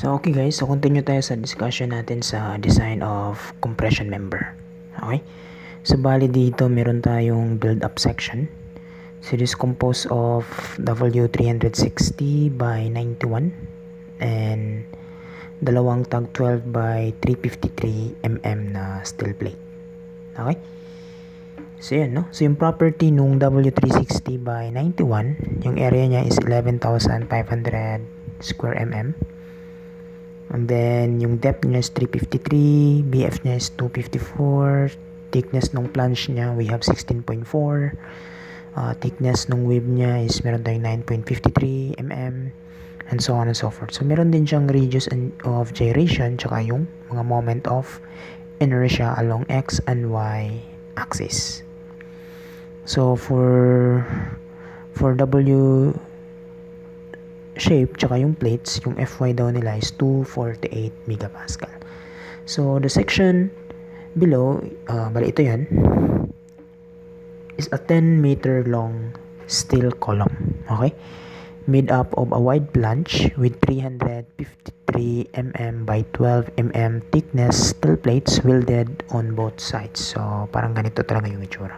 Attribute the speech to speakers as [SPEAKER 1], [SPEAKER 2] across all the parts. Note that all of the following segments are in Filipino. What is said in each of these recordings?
[SPEAKER 1] So okay guys, so continue tayo sa discussion natin sa design of compression member. Okay? So bali dito meron tayong build-up section. So it is composed of W360 by 91 and dalawang tag 12 by 353 mm na steel plate. Okay? So yun, no? So yung property nung W360 by 91, yung area niya is 11,500 square mm. And then, yung depth niya is 353, BF niya is 254, thickness ng flange niya, we have 16.4, thickness ng weave niya is meron tayong 9.53 mm, and so on and so forth. So, meron din siyang radius of gyration, tsaka yung mga moment of inertia along X and Y axis. So, for W shape, tsaka yung plates, yung Fy daw nila is 248 megapascal. So, the section below, bali ito yan, is a 10 meter long steel column. Okay? Made up of a wide flange with 353 mm by 12 mm thickness steel plates welded on both sides. So, parang ganito talaga yung itsura.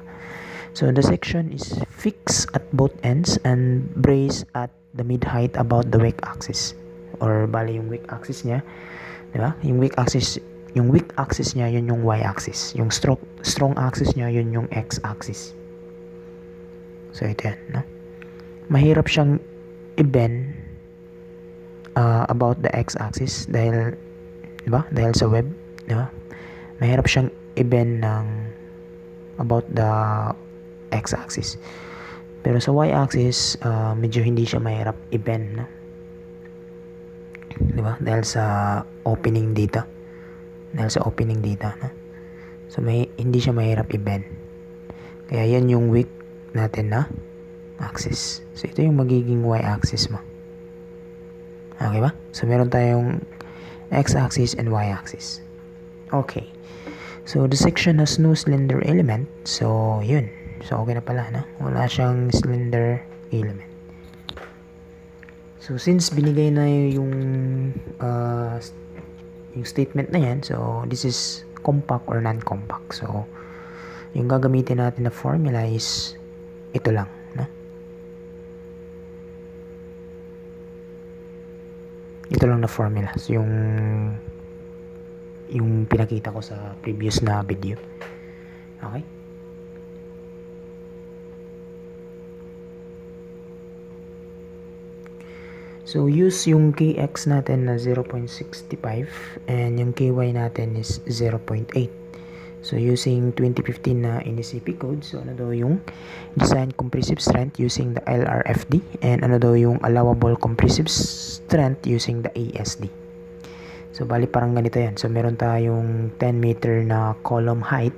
[SPEAKER 1] So, the section is fixed at both ends and braced at the mid-height about the wick axis. Or bali yung wick axis niya, di ba? Yung wick axis niya, yun yung y-axis. Yung strong axis niya, yun yung x-axis. So, ito yan, no? Mahirap siyang i-bend about the x-axis dahil, di ba? Dahil sa web, di ba? Mahirap siyang i-bend ng about the x-axis. Pero sa y-axis, medyo hindi siya mahirap i-bend, no? Diba? Dahil sa opening dito. No? So, hindi siya mahirap i-bend. Kaya yan yung wick natin na axis. So, ito yung magiging y-axis mo. Okay ba? So, meron tayong x-axis and y-axis. Okay. So, the section has no cylinder element. So, yun. So, okay na pala, no? Wala siyang cylinder element. So, since binigay na yung statement na yan, so, this is compact or non-compact. So, yung gagamitin natin na formula is ito lang, no? Ito lang na formula. So, yung pinakita ko sa previous na video. Okay? So, use yung Kx natin na 0.65 and yung Ky natin is 0.8. So, using 2015 na NECP code, so ano daw yung design compressive strength using the LRFD and ano daw yung allowable compressive strength using the ASD. So, bali parang ganito yan. So, meron tayong 10 meter na column height.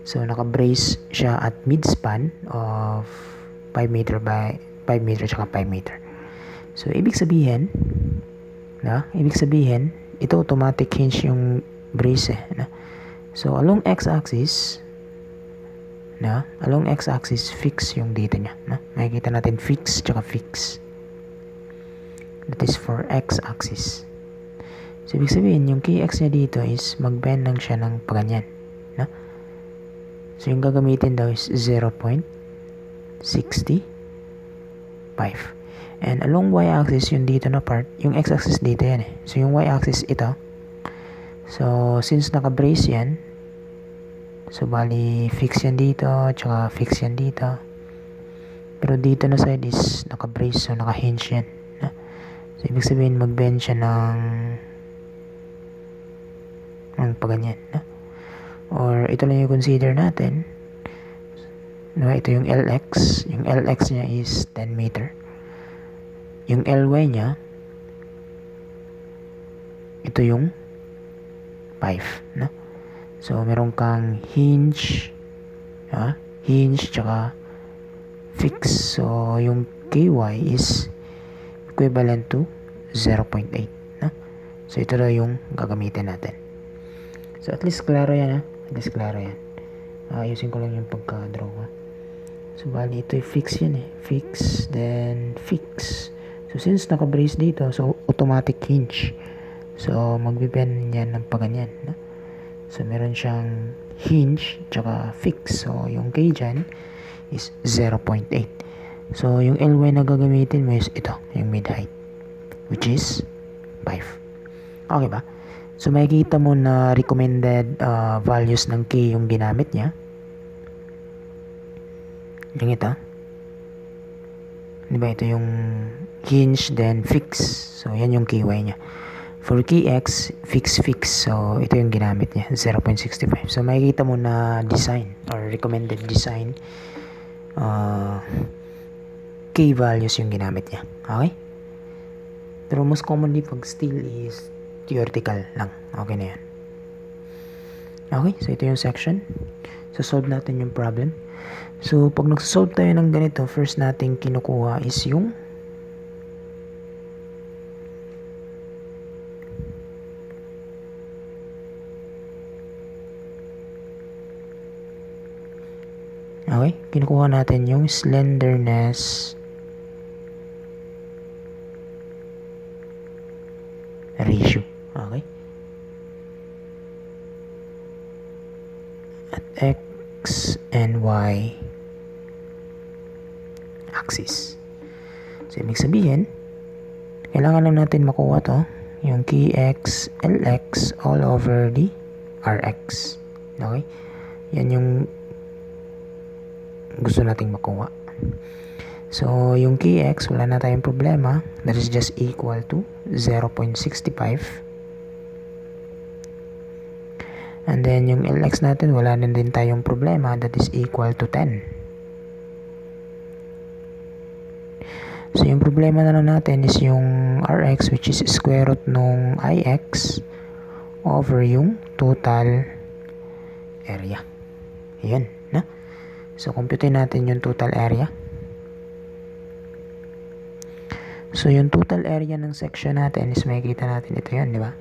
[SPEAKER 1] So, naka-brace siya at mid-span of 5 meter by 5 meter tsaka 5 meter. So, ibig sabihin, ito automatic hinge yung brace, na? So, along x-axis, fix yung dito niya, na? Makikita natin fix, tsaka fix. That is for x-axis. So, ibig sabihin, yung kx niya dito is mag-bend lang siya ng paganyan, na? So, yung gagamitin daw is 0.65. And along y-axis, yung dito na part, yung x-axis dito yan eh. So, yung y-axis ito. So, since naka-brace yan, so, bali, fix yan dito, tsaka fix yan dito. Pero dito na side is naka-brace, so naka-hinge yan. No? So, ibig sabihin, mag-bend siya ng paganyan. No? Or, ito lang yung consider natin. No, ito yung LX. Yung LX niya is 10 meter. Yung LY niya, ito yung 5, no? So, meron kang hinge, hinge, tsaka fix. So, yung KY is equivalent to 0.8, no? So, ito na yung gagamitin natin. So, at least klaro yan, ayusin ko lang yung pagka-draw, So, bali, ito yung fix yan, Fix, then fix. So, since naka-brace dito, so automatic hinge. So, magbibend yan ng paganyan. No? So, meron siyang hinge tsaka fix. So, yung K dyan is 0.8. So, yung Ly na gagamitin mo is ito, yung mid-height, which is 5. Okay ba? So, makikita mo na recommended values ng K yung ginamit niya. Yung ito. Diba, ito yung hinge, then fix. So, yan yung KY niya. For KX, fix. So, ito yung ginamit niya, 0.65. So, makikita mo na design or recommended design K values yung ginamit niya. Okay? Pero most commonly, pag steel is theoretical lang. Okay na yan. Okay, so ito yung section. So, solve natin yung problem. So, pag nagsosolve tayo ng ganito, first natin kinukuha is yung okay, kinukuha natin yung slenderness ratio. Okay? At X and Y axis. So, ibig sabihin, kailangan lang natin makuha to, yung KX, LX all over the RX. Okay? Yan yung gusto nating makuha. So, yung KX, wala na tayong problema. That is just equal to 0.65. And then, yung LX natin, wala na din tayong problema. That is equal to 10. So, yung problema na lang natin is yung RX, which is square root nung IX over yung total area. Ayan, na? So, computein natin yung total area. So, yung total area ng section natin is makikita natin ito yan, di ba?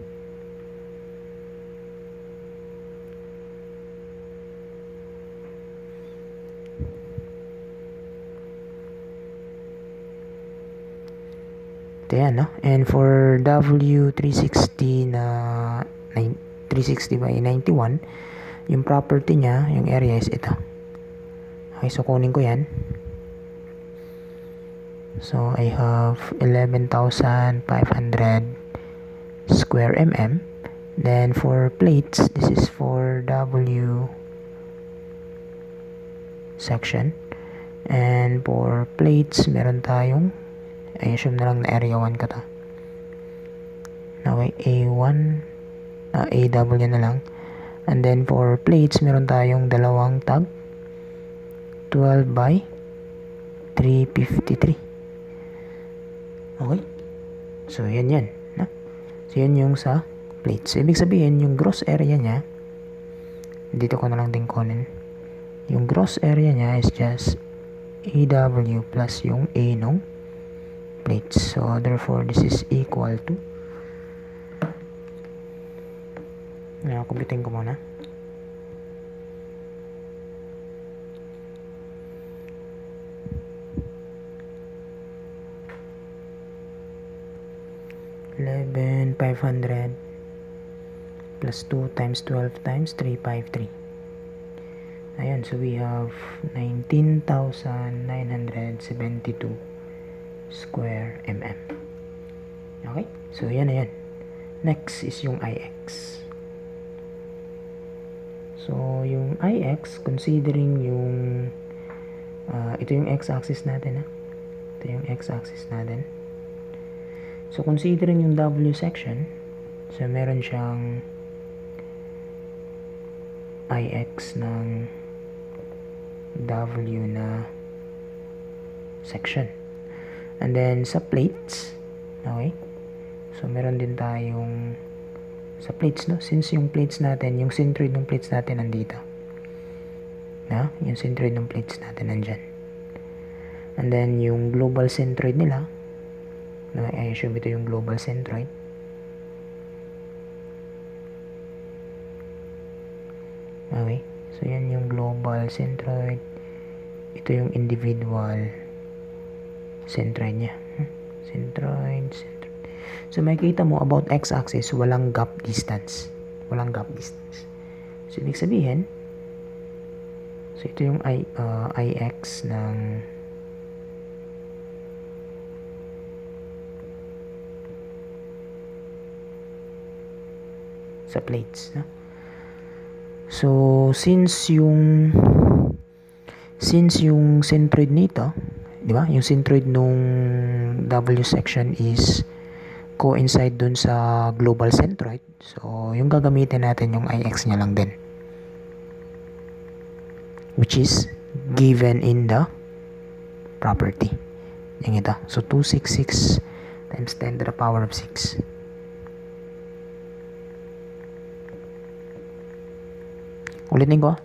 [SPEAKER 1] Ito yan, no? And for W360 na 360 by 91, yung property niya, yung area is ito. Okay, so kunin ko yan. So, I have 11,500 square mm. Then, for plates, this is for W section. And for plates, meron tayong, I assume na lang na area 1 ka to. Okay, A1, AW na lang. And then, for plates, meron tayong dalawang tag. 12 by 353. Okay? So, yan. Na? So, yan yung sa plates. So, ibig sabihin, yung gross area niya, dito ko na lang din kunin. Yung gross area niya is just AW plus yung A nung plates. So, therefore, this is equal to, kumpitin ko muna. $11,500 plus 2 times 12 times 353. Ayan, so we have 19,972 square mm. Okay, so yan na yan. Next is yung IX. So, yung IX, considering yung ito yung x-axis natin. Ito yung x-axis natin. So, considering yung W section, so meron siyang IX ng W na section. And then, sa plates, okay, so meron din tayong sa plates, no? Since yung plates natin, yung centroid ng plates natin nandito. Na? Yung centroid ng plates natin nandyan. And then, yung global centroid nila, I assume ito yung global centroid. Okay. So, yan yung global centroid. Ito yung individual centroid niya. Centroid. So makikita mo about x-axis, walang gap distance. Walang gap distance. So ibig sabihin, so ito yung ix ng sa plates, no? So since yung centroid nito, di ba? Yung centroid nung W section is coincide dun sa global centroid. So yung gagamitin natin yung ix niya lang din, which is given in the property. Yung ito. So 266 times 10 to the power of 6. Ulitin ko.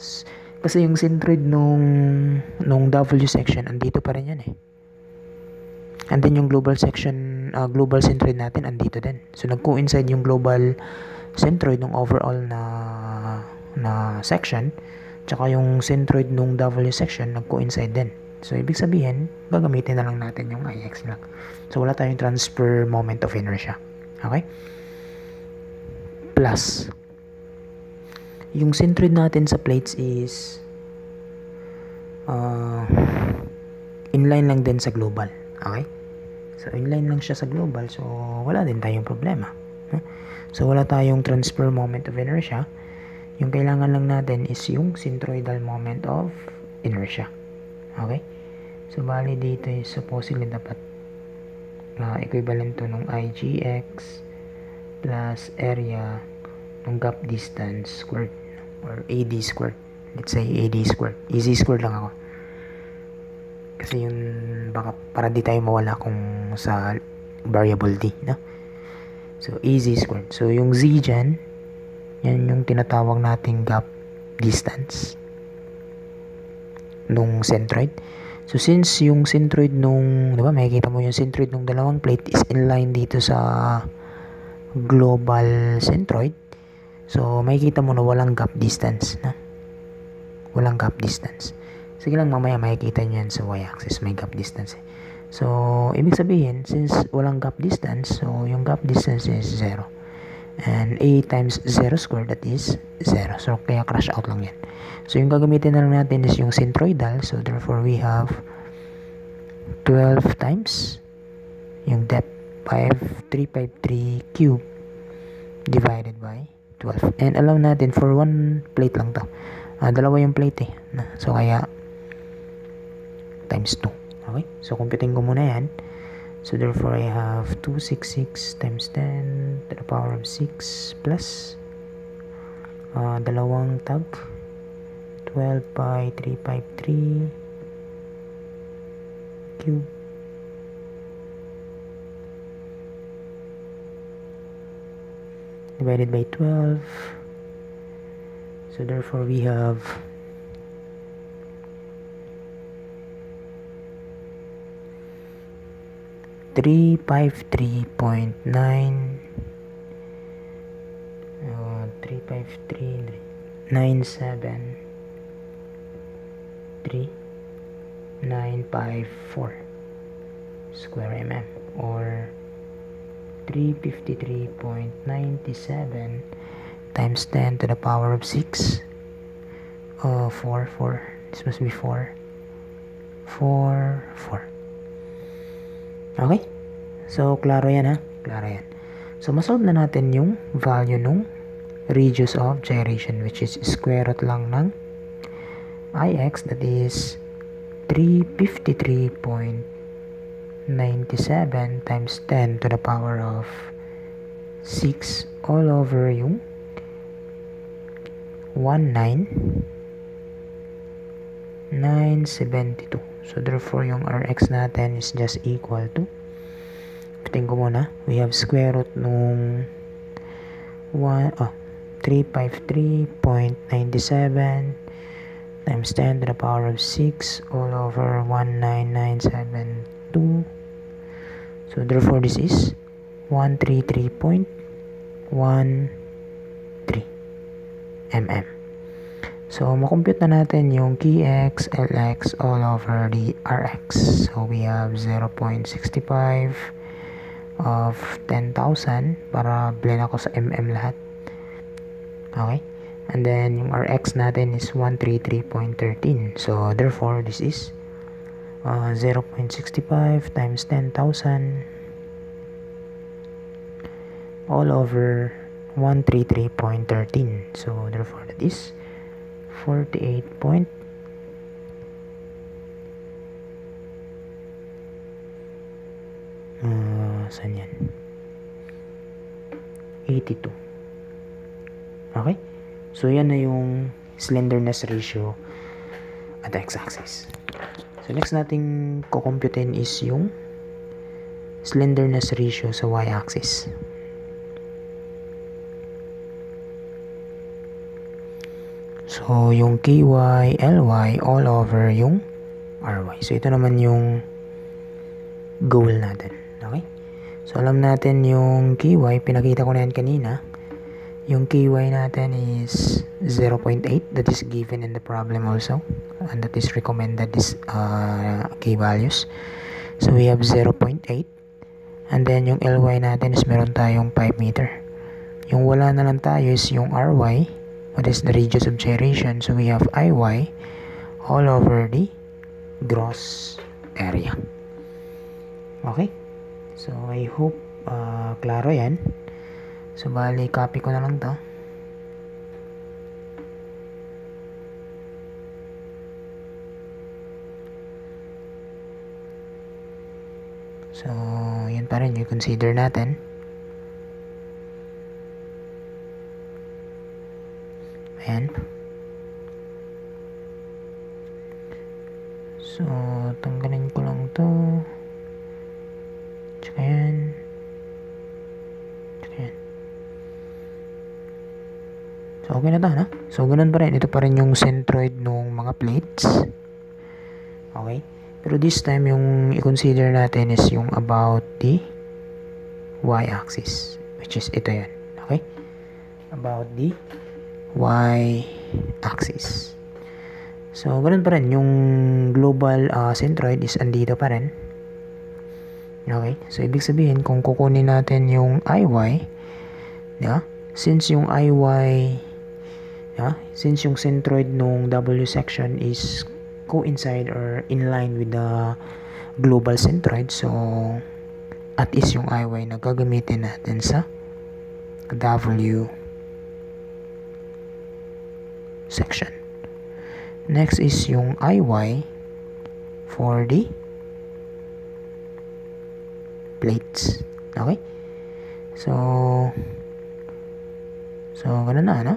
[SPEAKER 1] Kasi yung centroid nung W section, andito pa rin yan eh. And then yung global section, global centroid natin, andito din. So nag-coincide yung global centroid nung overall na section, tsaka yung centroid nung W section, nag-coincide din. So ibig sabihin, gagamitin na lang natin yung ix lang. So wala tayong transfer moment of inertia. Okay? Plus, yung centroid natin sa plates is inline lang din sa global. Okay? So inline lang siya sa global, so wala din tayong problema. So wala tayong transfer moment of inertia. Yung kailangan lang natin is yung centroidal moment of inertia. Okay? So bali dito is supposedly dapat equivalent to nung igx plus area nung gap distance squared or AD squared. Let's say AD squared. Easy squared lang ako. Kasi yun, baka para di tayo mawala kung sa variable D, no? So, easy squared. So, yung Z dyan, yan yung tinatawag nating gap distance nung centroid. So, since yung centroid nung, di ba, makikita mo yung centroid nung dalawang plate is inline dito sa global centroid. So, makikita mo na walang gap distance, na? Walang gap distance. Sige lang, mamaya makikita nyo yan sa y-axis, may gap distance eh. So, ibig sabihin, since walang gap distance, so yung gap distance is 0. And a times 0 squared, that is 0. So, kaya crash out lang yan. So, yung gagamitin na lang natin is yung centroidal. So, therefore, we have 12 times yung depth 353 cube divided by 12. And alam natin, for one plate lang to. Dalawa yung plate eh. So, kaya times 2. Okay? So, computing ko muna yan. So, therefore, I have 266 times 10 to the power of 6 plus dalawang tag 12 by 353 cube divided by 12. So therefore we have 353.9 353.973.954 square mm, or 353.97 times 10 to the power of 6. 4. This must be 4. 4. Okay? So, klaro yan ha? Klaro yan. So, masolve na natin yung value nung radius of gyration, which is square root lang ng ix, that is 353.97 times 10 to the power of 6 all over yung 19,972. So therefore yung Rx natin is just equal to, pitin ko muna, we have square root nung 353.97 times 10 to the power of 6 all over 19,972. So therefore this is 133.13 mm. So makompute na natin yung Kx, Lx all over the Rx. So we have 0.65 of 10,000 para blend ako sa mm lahat. Okay? And then, yung Rx natin is 133.13. So, therefore, this is 0.65 times 10,000 all over 133.13. So, therefore, that is 48. Saan yan? 82. Okay? So, yan na yung slenderness ratio at x-axis. So, next nating kukumputin is yung slenderness ratio sa y-axis. So, yung ky, ly, all over yung ry. So, ito naman yung goal natin. Okay? So, alam natin yung ky, pinakita ko na yan kanina. Yung ky natin is 0.8. That is given in the problem also. And that is recommended is key values. So, we have 0.8. And then, yung ly natin is meron tayong 5 meter. Yung wala na lang tayo is yung ry. What is the radius of gyration? So, we have iy all over the gross area. Okay? So, I hope klaro yan. So, bali, copy ko na lang to. So, yun pa rin yung consider natin. Ayan. So, tanggalin ko lang to. Tsaka yan. Tsaka yan. So, okay na to, no? So, ganun pa rin. Ito pa rin yung centroid ng mga plates. Okay? Pero this time, yung i-consider natin is yung about the y-axis. Which is ito yan. Okay? About the y-axis. So, ganun pa rin. Yung global centroid is andito pa rin. Okay? So, ibig sabihin, kung kukunin natin yung iy, yeah, since yung iy, yeah, since yung centroid nung W section is coincide or in line with the global centroid, so, at is yung iy na gagamitin natin sa W section. Next is yung iy for the plates. Okay? So, ganun na, no?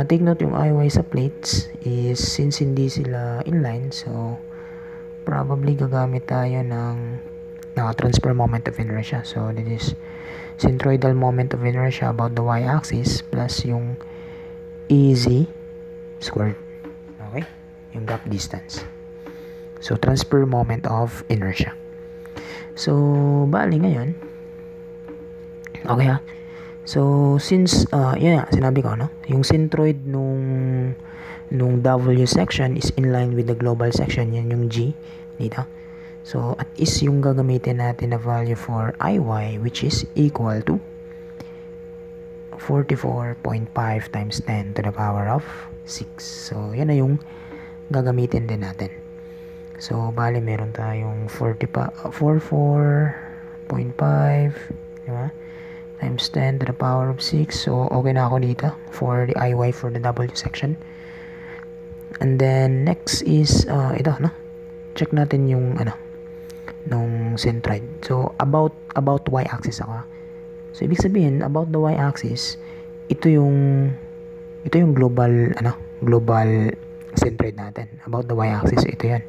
[SPEAKER 1] Take note yung iy sa plates is since hindi sila inline, so, probably gagamit tayo ng transfer moment of inertia. So, this is centroidal moment of inertia about the y-axis plus yung EZ squared. Okay? Yung gap distance. So, transfer moment of inertia. So, bali ngayon. Okay ha? So, since, yan nga, sinabi ko, no? Yung centroid nung W section is in line with the global section. Yan yung G. Dito. So, at is yung gagamitin natin na value for iy, which is equal to 44.5 times 10 to the power of 6. So, yan na yung gagamitin din natin. So, bali meron tayong 44.5, diba? Times 10 to the power of 6. So, okay na ako dito for the iy for the W section. And then, next is, ito, no? Check natin yung, nung centroid. So, about y-axis ako. So, ibig sabihin, about the y-axis, ito yung global, global centroid natin. About the y-axis, ito yan.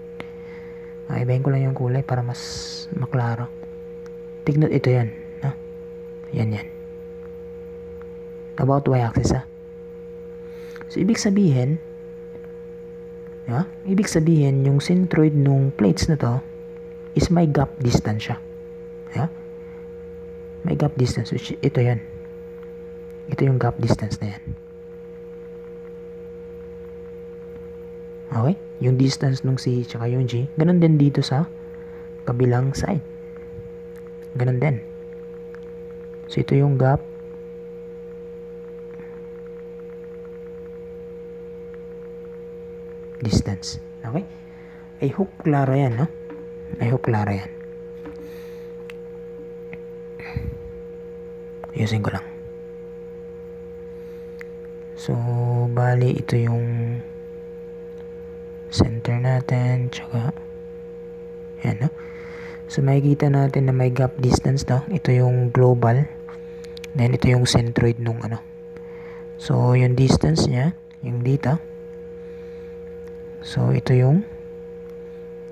[SPEAKER 1] Ibahin ko lang yung kulay para mas maklaro. Take note, ito yan. Yan. About y-axis, ha? So, ibig sabihin, yung centroid nung plates na to is may gap distance siya. Yeah? May gap distance, which ito yan. Ito yung gap distance na yan. Okay? Yung distance nung C tsaka yung G, ganun din dito sa kabilang side. Ganun din. So, ito yung gap distance. Okay? I hope klaro yan, no? I hope klaro yan. Ayusin ko lang. So, bali ito yung center natin, tsaka yan, no? So, makikita natin na may gap distance, no? Ito yung global. Then, ito yung centroid nung ano. So, yung distance niya, yung dito. So, ito yung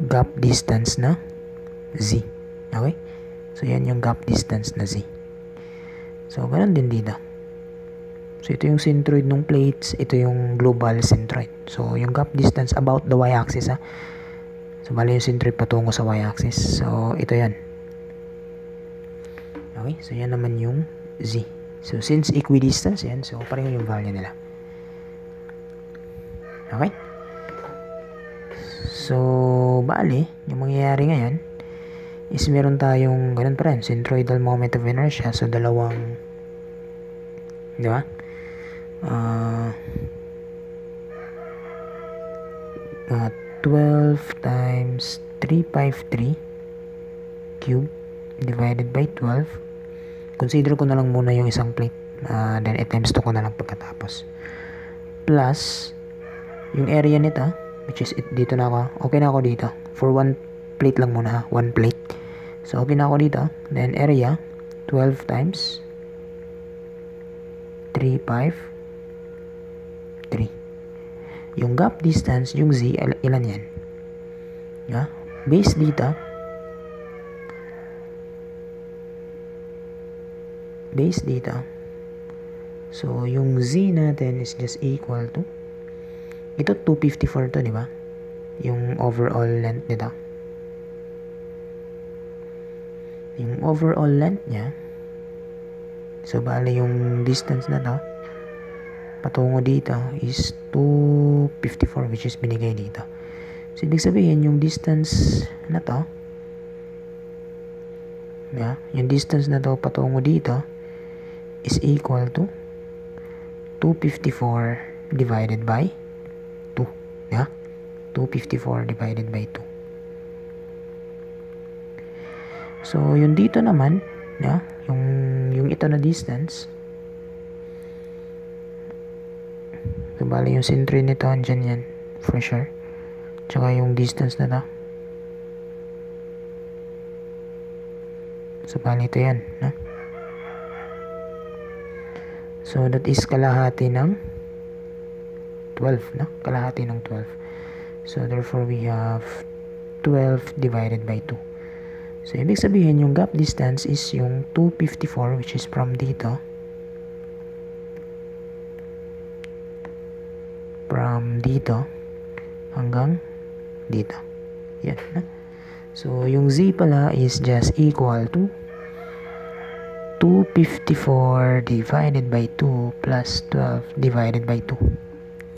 [SPEAKER 1] gap distance na Z. Okay? So, yan yung gap distance na Z. So, ganun din dito. So, ito yung centroid ng plates. Ito yung global centroid. So, yung gap distance about the y-axis, ha. So, bali yung centroid patungo sa y-axis. So, ito yan. Okay? So, yan naman yung Z. So, since equidistance yan, so, pareho yung value nila. Okay? So, bali, yung mangyayari ngayon is meron tayong ganun pa rin, centroidal moment of inertia. So, dalawang, di ba? 12 times 353 cube divided by 12. Consider ko na lang muna yung isang plate. Then, i-times 2 ko na lang pagkatapos. Plus, yung area nito, which is dito na ako. Okay na ako dito. For one plate lang muna, ha? One plate. So, okay na ako dito. Then, area, 12 times 3, 5, 3. Yung gap distance, yung Z, ilan yan? Yeah? Base dito. Base dito. So, yung Z natin is just equal to, ito 254 to, di ba? Yung overall length nito. Yung overall length niya, so bali yung distance na to patungo dito is 254, which is binigay dito. So, ibig sabihin, yung distance na to, yeah, yung distance na to patungo dito is equal to 254 divided by 2. Yeah? 254 divided by 2. So, yung dito naman, yeah, yung ito na distance, so, bali yung centroid nito, andyan yan, for sure. Tsaka yung distance na to. So, bali ito yan, no? So, that is kalahati ng 12, no? Kalahati ng 12. So, therefore, we have 12 divided by 2. So, ibig sabihin, yung gap distance is yung 254, which is from dito. From dito hanggang dito. Yan, no? So, yung Z pala is just equal to 254 divided by 2 plus 12 divided by 2.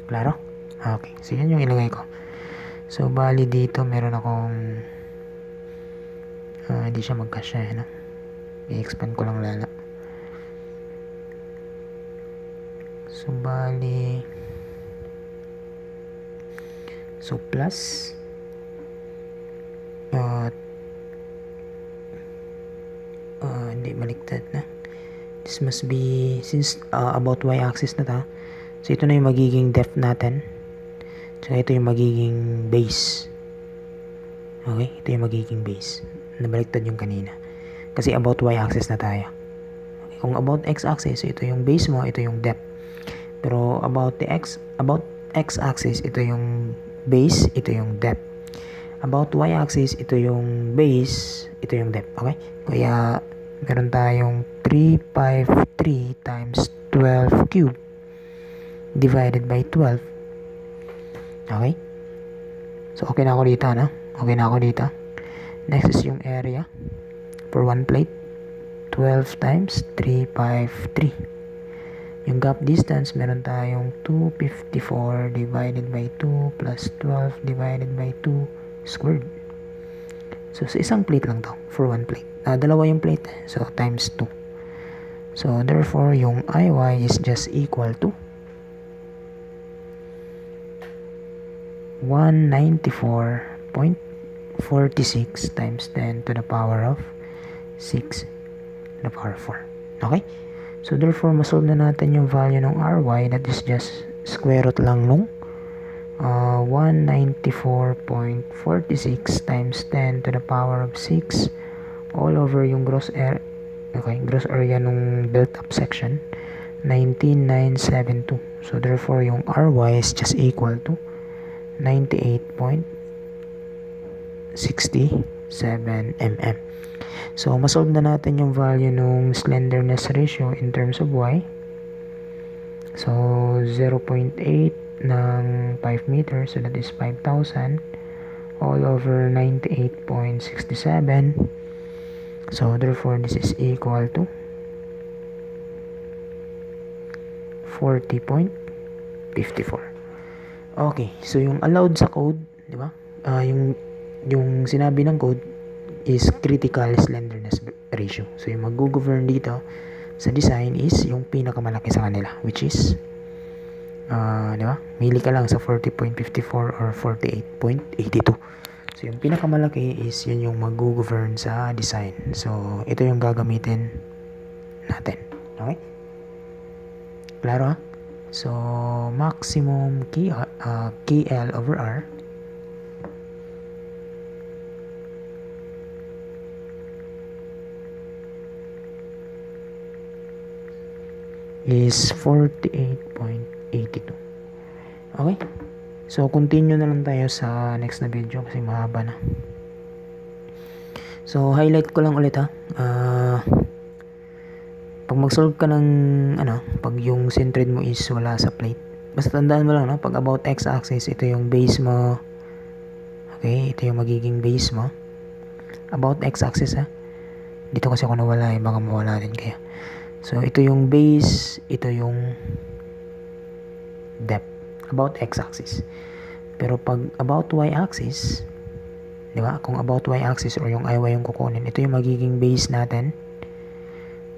[SPEAKER 1] Klaro? Okay. So, yan yung ilagay ko. So, bali dito, meron akong hindi siya magkasya, no? I-expand ko lang lala. So, bali plus hindi, baliktad na. This must be, since about y-axis na ta, so ito na yung magiging depth natin, tsaka ito yung magiging base. Okay, ito yung magiging base. Nabaliktad yung kanina kasi about y-axis na tayo. Okay, kung about x-axis, so ito yung base mo, ito yung depth. Pero about x-axis, ito yung base, ito yung depth. About y-axis, ito yung base, ito yung depth. Okay? Kaya, meron tayong 353 times 12 cube divided by 12. Okay? So, okay na ako dito, no? Okay na ako dito. Next is yung area for one plate. 12 times 353. Yung gap distance, meron tayong 254 divided by 2 plus 12 divided by 2 squared. So, sa isang plate lang to. For one plate. Dalawa yung plate. So, times 2. So therefore, yung Iy is just equal to 194.46 times 10 to the power of 6 to the power 4. Okay? So therefore, masolve na natin yung value ng Ry. That is just square root lang nung 194.46 times 10 to the power of 6 all over yung gross area. Okay, gross area nung built-up section, 19,972. So therefore, yung Ry is just equal to 98.67 mm. So, masolve na natin yung value nung slenderness ratio in terms of y. So, 0.8 ng 5 meters. So, that is 5,000 all over 98.67. So, therefore, this is equal to 40.54. Okay, so yung allowed sa code, di ba? Yung sinabi ng code is critical slenderness ratio. So, yung mag-govern dito sa design is yung pinakamalaki sa kanila, which is, di ba? Mili ka lang sa 40.54 or 48.82. So, yung pinakamalaki is yun yung mag-govern sa design. So, ito yung gagamitin natin. Okay? Klaro ha? So, maximum KL over R is 48.82. Okay? So, continue na lang tayo sa next na video kasi mahaba na. So, highlight ko lang ulit ha. Pag mag-solve ka ng, pag yung centroid mo is wala sa plate, basta tandaan mo lang, no? Pag about x-axis, ito yung base mo. Okay? Ito yung magiging base mo. About x-axis ha. Dito kasi ako nawala baka mawala din kaya. So, ito yung base, ito yung depth. About x-axis. Pero pag about y-axis, di ba? Kung about y-axis or yung Iy yung kukunin, ito yung magiging base natin.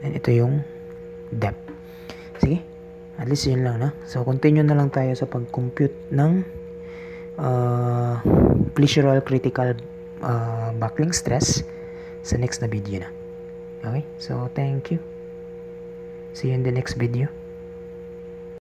[SPEAKER 1] And ito yung depth. Sige. At least yun lang na. So, continue na lang tayo sa pag-compute ng pleasural critical buckling stress sa next na video na. Okay? So, thank you. See you in the next video.